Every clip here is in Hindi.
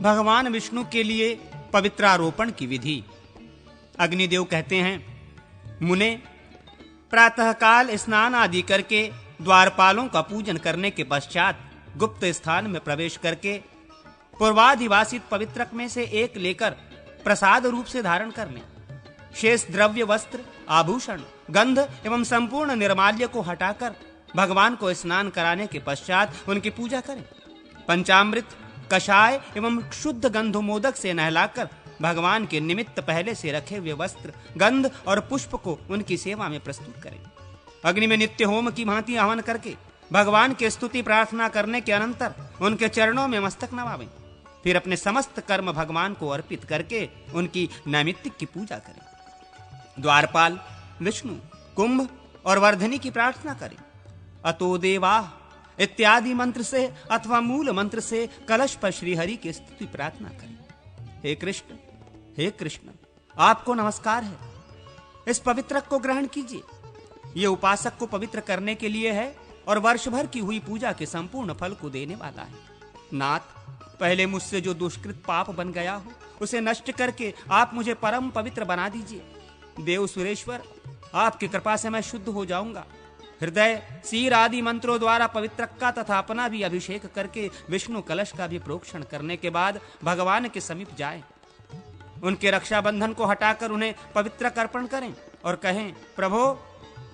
भगवान विष्णु के लिए पवित्रारोपण की विधि। अग्निदेव कहते हैं, मुने, प्रातःकाल स्नान आदि करके द्वारपालों का पूजन करने के पश्चात गुप्त स्थान में प्रवेश करके पूर्वाधिवासित पवित्रक में से एक लेकर प्रसाद रूप से धारण कर लें। शेष द्रव्य, वस्त्र, आभूषण, गंध एवं संपूर्ण निर्माल्य को हटाकर भगवान को स्नान कराने के पश्चात उनकी पूजा करें। पंचामृत, कषाय एवं शुद्ध गंधोमोदक से नहलाकर भगवान के निमित्त पहले से रखे हुए वस्त्र, गंध और पुष्प को उनकी सेवा में प्रस्तुत करें। अग्नि में नित्य होम की भांति हवन करके भगवान की स्तुति प्रार्थना करने के अनंतर उनके चरणों में मस्तक नवावें। फिर अपने समस्त कर्म भगवान को अर्पित करके उनकी नैमित्तिक की पूजा करें। द्वारपाल, विष्णु, कुंभ और वर्धनी की प्रार्थना करें। अतो देवाः इत्यादि मंत्र से अथवा मूल मंत्र से कलश पर श्रीहरि की स्तुति प्रार्थना करें। हे कृष्ण, हे कृष्ण, आपको नमस्कार है। इस पवित्रक को ग्रहण कीजिए। यह उपासक को पवित्र करने के लिए है और वर्ष भर की हुई पूजा के संपूर्ण फल को देने वाला है। नाथ, पहले मुझसे जो दुष्कृत पाप बन गया हो उसे नष्ट करके आप मुझे परम पवित्र बना दीजिए। देव सुरेश्वर, आपकी कृपा से मैं शुद्ध हो जाऊंगा। हृदय, सिर आदि मंत्रों द्वारा पवित्रक का तथा अपना भी अभिषेक करके विष्णु कलश का भी प्रोक्षण करने के बाद भगवान के समीप जाएं। उनके रक्षाबंधन को हटाकर उन्हें पवित्रक अर्पण करें और कहें, प्रभो,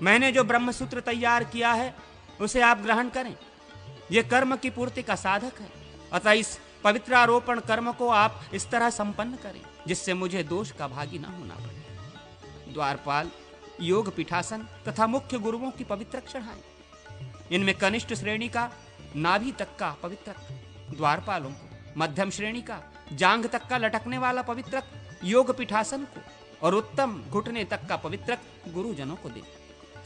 मैंने जो ब्रह्मसूत्र तैयार किया है उसे आप ग्रहण करें। यह कर्म की पूर्ति का साधक है, अतः इस पवित्रारोपण कर्म को आप इस तरह संपन्न करें जिससे मुझे दोष का भागी न होना पड़े। द्वारपाल योग पीठासन तथा मुख्य गुरुओं की पवित्रक चढ़ाएं। इनमें कनिष्ठ श्रेणी का नाभि तक का पवित्रक द्वारपालों को, मध्यम श्रेणी का जांघ तक का लटकने वाला पवित्रक योग पीठासन को और उत्तम घुटने तक का पवित्रक गुरुजनों को दे।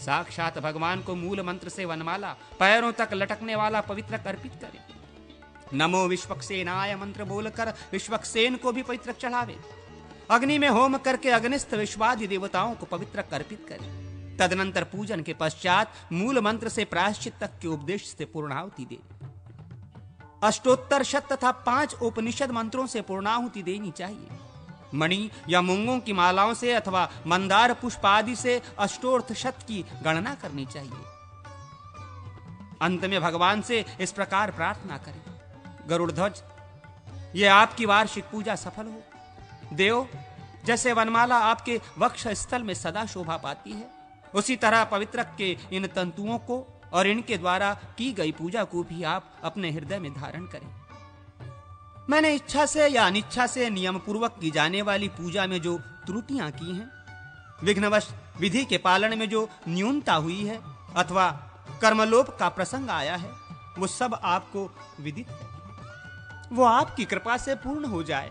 साक्षात भगवान को मूल मंत्र से वनमाला, पैरों तक लटकने वाला पवित्रक अर्पित करें। नमो विश्वक्सेनाय मंत्र बोलकर विश्वक्सेन को भी पवित्रक चढ़ावे। अग्नि में होम करके अग्निस्थ विश्वादि देवताओं को पवित्रक अर्पित करें। तदनंतर पूजन के पश्चात मूल मंत्र से प्रायश्चित तक के उपदेश से पूर्णाहुति दे। अष्टोत्तर शत तथा 5 उपनिषद मंत्रों से पूर्णाहुति देनी चाहिए। मणि या मूंगों की मालाओं से अथवा मंदार पुष्प आदि से अष्टोर्थ शत की गणना करनी चाहिए। अंत में भगवान से इस प्रकार प्रार्थना करें, गरुड़ध्वज, यह आपकी वार्षिक पूजा सफल हो। देव, जैसे वनमाला आपके वक्ष स्थल में सदा शोभा पाती है, उसी तरह पवित्रक के इन तंतुओं को और इनके द्वारा की गई पूजा को भी आप अपने हृदय में धारण करें। मैंने इच्छा से या अनिच्छा से नियम पूर्वक की जाने वाली पूजा में जो त्रुटियां की हैं, विघ्नवश विधि के पालन में जो न्यूनता हुई है अथवा कर्मलोप का प्रसंग आया है, वो सब आपको विदित है। वो आपकी कृपा से पूर्ण हो जाए।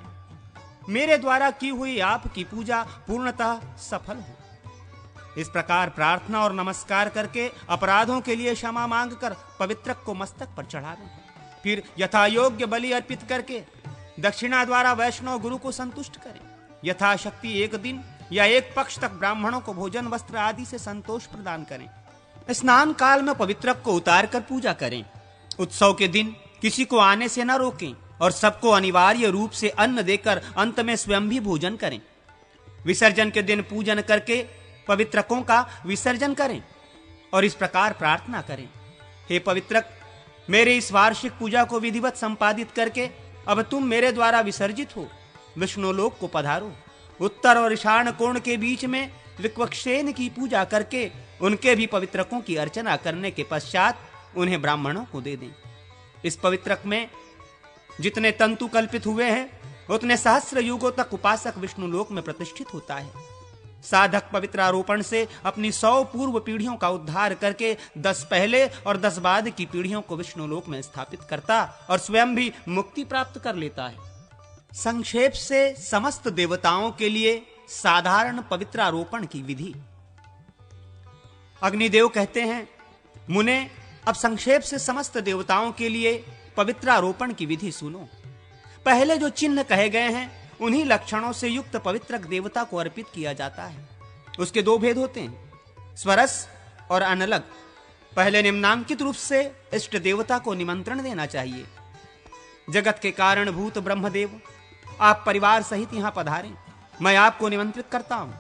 मेरे द्वारा की हुई आपकी पूजा पूर्णतः सफल हो। इस प्रकार प्रार्थना और नमस्कार करके अपराधों के लिए क्षमा मांगकर पवित्रक को मस्तक पर चढ़ावें। फिर यथा योग्य बलि अर्पित करके दक्षिणा द्वारा वैष्णव गुरु को संतुष्ट करें। यथाशक्ति एक दिन या एक पक्ष तक ब्राह्मणों को भोजन, वस्त्र आदि से संतोष प्रदान करें। स्नान काल में पवित्रक को उतार कर पूजा करें। उत्सव के दिन किसी को आने से न रोकें और सबको अनिवार्य रूप से अन्न देकर अंत में स्वयं भी भोजन करें। विसर्जन के दिन पूजन करके पवित्रकों का विसर्जन करें और इस प्रकार प्रार्थना करें, हे पवित्रक, मेरी इस वार्षिक पूजा को विधिवत संपादित करके अब तुम मेरे द्वारा विसर्जित हो विष्णुलोक को पधारो। उत्तर और ईशान कोण के बीच में विश्वक्सेन की पूजा करके उनके भी पवित्रकों की अर्चना करने के पश्चात उन्हें ब्राह्मणों को दे दें। इस पवित्रक में जितने तंतु कल्पित हुए हैं उतने सहस्र युगों तक उपासक विष्णुलोक में प्रतिष्ठित होता है। साधक पवित्रारोपण से अपनी 100 पूर्व पीढ़ियों का उद्धार करके 10 पहले और 10 बाद की पीढ़ियों को विष्णुलोक में स्थापित करता और स्वयं भी मुक्ति प्राप्त कर लेता है। संक्षेप से समस्त देवताओं के लिए साधारण पवित्रारोपण की विधि। अग्निदेव कहते हैं, मुने, अब संक्षेप से समस्त देवताओं के लिए पवित्रारोपण की विधि सुनो। पहले जो चिन्ह कहे गए हैं उन्हीं लक्षणों से युक्त पवित्रक देवता को अर्पित किया जाता है। उसके 2 भेद होते हैं, स्वरस और अनलग। पहले निम्नांकित रूप से इष्ट देवता को निमंत्रण देना चाहिए। जगत के कारणभूत ब्रह्मदेव, आप परिवार सहित यहां पधारें। मैं आपको निमंत्रित करता हूं।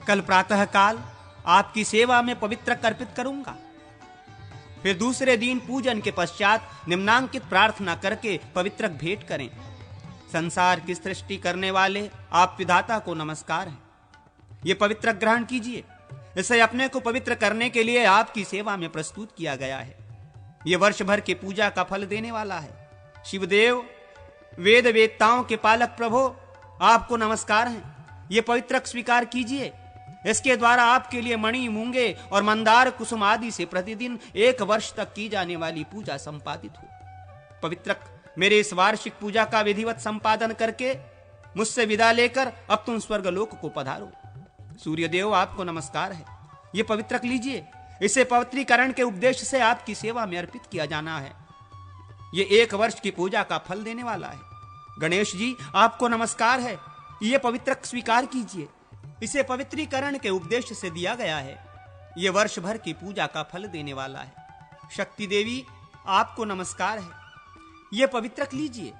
कल प्रातः काल आपकी सेवा में पवित्रक अर्पित करूंगा। फिर दूसरे दिन पूजन के पश्चात निम्नांकित प्रार्थना करके पवित्रक भेंट करें। संसार की सृष्टि करने वाले आप विधाता को नमस्कार है। ये पवित्रक ग्रहण कीजिए। इसे अपने को पवित्र करने के लिए आपकी सेवा में प्रस्तुत किया गया है। ये वर्ष भर की पूजा का फल देने वाला है। शिवदेव, वेद वेदताओं के पालक प्रभो, आपको नमस्कार है। ये पवित्रक स्वीकार कीजिए। इसके द्वारा आपके लिए मणि, मूंगे और मंदार कुसुम आदि से प्रतिदिन 1 वर्ष तक की जाने वाली पूजा संपादित हो। पवित्रक मेरे इस वार्षिक पूजा का विधिवत संपादन करके मुझसे विदा लेकर अब तुम स्वर्गलोक को पधारो। सूर्यदेव, आपको नमस्कार है। ये पवित्रक लीजिए। इसे पवित्रीकरण के उपदेश से आपकी सेवा में अर्पित किया जाना है। ये 1 वर्ष की पूजा का फल देने वाला है। गणेश जी, आपको नमस्कार है। ये पवित्रक स्वीकार कीजिए। इसे पवित्रीकरण के उपदेश से दिया गया है। ये वर्ष भर की पूजा का फल देने वाला है। शक्ति देवी, आपको नमस्कार है। ये पवित्रक लीजिए।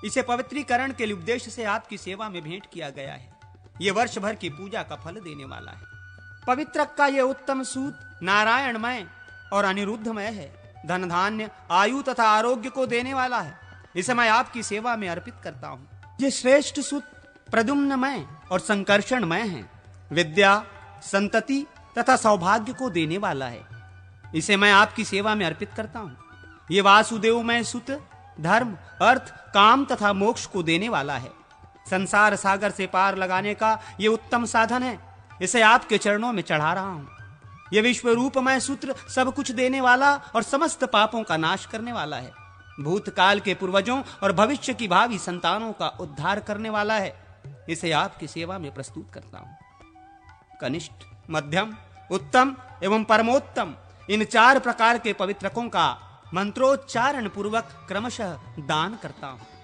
इसे पवित्रीकरण के उपदेश से आपकी सेवा में भेंट किया गया है। ये वर्ष भर की पूजा का फल देने वाला है। पवित्रक का ये उत्तम सूत नारायणमय और अनिरुद्धमय है। धन धान्य, आयु तथा आरोग्य को देने वाला है। इसे मैं आपकी सेवा में अर्पित करता हूं। ये श्रेष्ठ सूत प्रद्युम्नमय और संकर्षणमय है। विद्या, संतति तथा सौभाग्य को देने वाला है। इसे मैं आपकी सेवा में अर्पित करता हूं। ये वासुदेवमय सूत धर्म, अर्थ, काम तथा मोक्ष को देने वाला है। संसार सागर से पार लगाने का ये उत्तम साधन है। इसे आपके चरणों में चढ़ा रहा हूं। यह विश्व रूपमय सूत्र सब कुछ देने वाला और समस्त पापों का नाश करने वाला है। भूतकाल के पूर्वजों और भविष्य की भावी संतानों का उद्धार करने वाला है। इसे आपकी सेवा में प्रस्तुत करता हूं। कनिष्ठ, मध्यम, उत्तम एवं परमोत्तम, इन 4 प्रकार के पवित्रकों का मंत्रोच्चारण पूर्वक क्रमशः दान करता हूं।